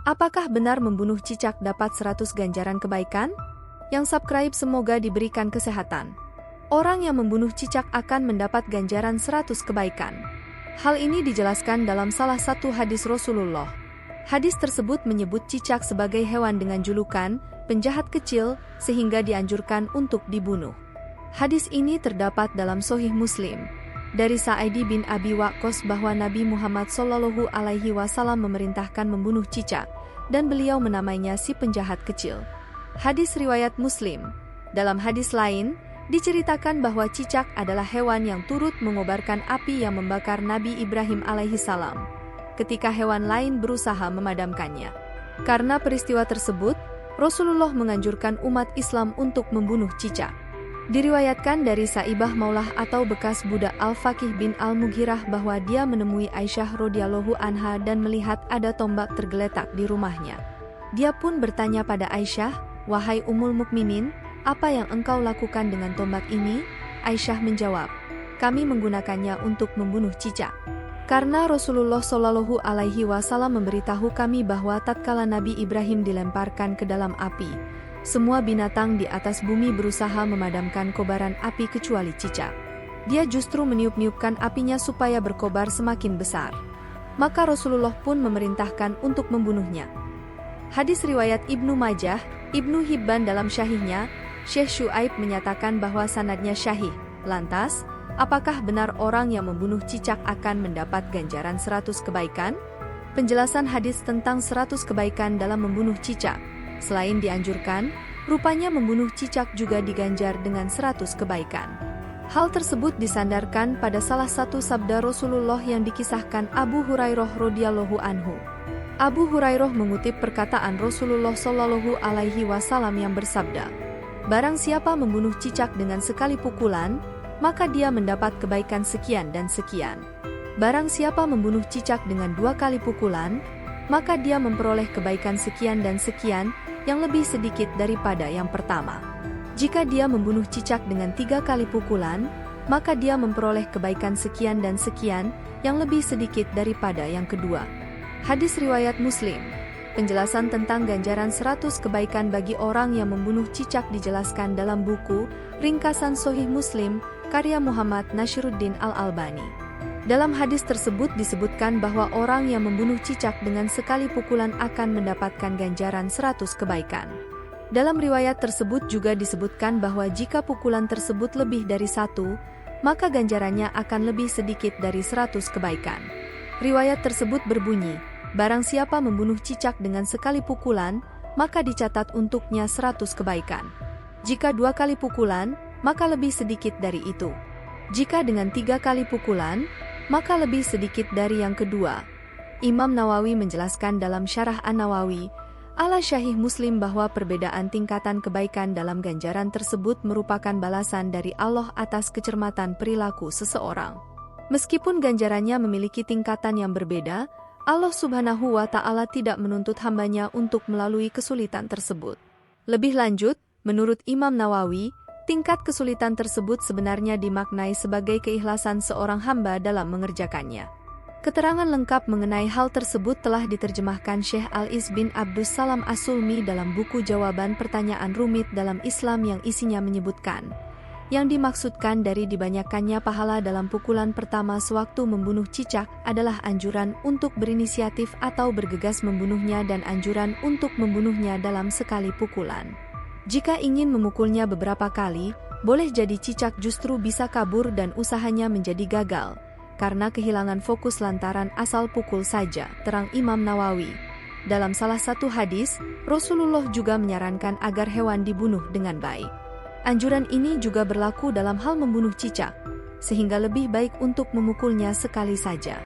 Apakah benar membunuh cicak dapat 100 ganjaran kebaikan? Yang subscribe semoga diberikan kesehatan. Orang yang membunuh cicak akan mendapat ganjaran 100 kebaikan. Hal ini dijelaskan dalam salah satu hadis Rasulullah. Hadis tersebut menyebut cicak sebagai hewan dengan julukan penjahat kecil sehingga dianjurkan untuk dibunuh. Hadis ini terdapat dalam Sahih Muslim dari Sa'idi bin Abi Waqqas bahwa Nabi Muhammad SAW memerintahkan membunuh cicak dan beliau menamainya si penjahat kecil. Hadis riwayat Muslim. Dalam hadis lain diceritakan bahwa cicak adalah hewan yang turut mengobarkan api yang membakar Nabi Ibrahim alaihissalam ketika hewan lain berusaha memadamkannya. Karena peristiwa tersebut, Rasulullah menganjurkan umat Islam untuk membunuh cicak. Diriwayatkan dari Saibah Maulah atau bekas budak Al-Faqih bin Al-Mughirah bahwa dia menemui Aisyah radhiyallahu anha dan melihat ada tombak tergeletak di rumahnya. Dia pun bertanya pada Aisyah, "Wahai Ummul Mukminin, apa yang engkau lakukan dengan tombak ini?" Aisyah menjawab, "Kami menggunakannya untuk membunuh cicak." Karena Rasulullah SAW memberitahu kami bahwa tatkala Nabi Ibrahim dilemparkan ke dalam api, semua binatang di atas bumi berusaha memadamkan kobaran api kecuali cicak. Dia justru meniup-niupkan apinya supaya berkobar semakin besar. Maka Rasulullah pun memerintahkan untuk membunuhnya. Hadis riwayat Ibnu Majah, Ibnu Hibban dalam syahihnya, Syekh Syuaib menyatakan bahwa sanadnya syahih. Lantas, apakah benar orang yang membunuh cicak akan mendapat ganjaran 100 kebaikan? Penjelasan hadis tentang 100 kebaikan dalam membunuh cicak. Selain dianjurkan, rupanya membunuh cicak juga diganjar dengan 100 kebaikan. Hal tersebut disandarkan pada salah satu sabda Rasulullah yang dikisahkan Abu Hurairah radhiyallahu anhu. Abu Hurairah mengutip perkataan Rasulullah SAW yang bersabda, "Barang siapa membunuh cicak dengan sekali pukulan, maka dia mendapat kebaikan sekian dan sekian. Barang siapa membunuh cicak dengan 2 kali pukulan, maka dia memperoleh kebaikan sekian dan sekian yang lebih sedikit daripada yang pertama. Jika dia membunuh cicak dengan 3 kali pukulan, maka dia memperoleh kebaikan sekian dan sekian yang lebih sedikit daripada yang kedua." Hadis riwayat Muslim. Penjelasan tentang ganjaran 100 kebaikan bagi orang yang membunuh cicak dijelaskan dalam buku Ringkasan Sahih Muslim, karya Muhammad Nashiruddin Al-Albani. Dalam hadis tersebut disebutkan bahwa orang yang membunuh cicak dengan sekali pukulan akan mendapatkan ganjaran 100 kebaikan. Dalam riwayat tersebut juga disebutkan bahwa jika pukulan tersebut lebih dari 1, maka ganjarannya akan lebih sedikit dari 100 kebaikan. Riwayat tersebut berbunyi, barang siapa membunuh cicak dengan sekali pukulan, maka dicatat untuknya 100 kebaikan. Jika 2 kali pukulan, maka lebih sedikit dari itu. Jika dengan 3 kali pukulan, maka lebih sedikit dari yang kedua. Imam Nawawi menjelaskan dalam Syarah An-Nawawi ala Syahih Muslim bahwa perbedaan tingkatan kebaikan dalam ganjaran tersebut merupakan balasan dari Allah atas kecermatan perilaku seseorang. Meskipun ganjarannya memiliki tingkatan yang berbeda, Allah Subhanahu wa Ta'ala tidak menuntut hambanya untuk melalui kesulitan tersebut. Lebih lanjut, menurut Imam Nawawi, tingkat kesulitan tersebut sebenarnya dimaknai sebagai keikhlasan seorang hamba dalam mengerjakannya. Keterangan lengkap mengenai hal tersebut telah diterjemahkan Syekh Al-Is bin Abdus Salam As-Sulmi dalam buku Jawaban Pertanyaan Rumit dalam Islam yang isinya menyebutkan, yang dimaksudkan dari dibanyakannya pahala dalam pukulan pertama sewaktu membunuh cicak adalah anjuran untuk berinisiatif atau bergegas membunuhnya dan anjuran untuk membunuhnya dalam sekali pukulan. Jika ingin memukulnya beberapa kali, boleh jadi cicak justru bisa kabur dan usahanya menjadi gagal, karena kehilangan fokus lantaran asal pukul saja, terang Imam Nawawi. Dalam salah satu hadis, Rasulullah juga menyarankan agar hewan dibunuh dengan baik. Anjuran ini juga berlaku dalam hal membunuh cicak, sehingga lebih baik untuk memukulnya sekali saja.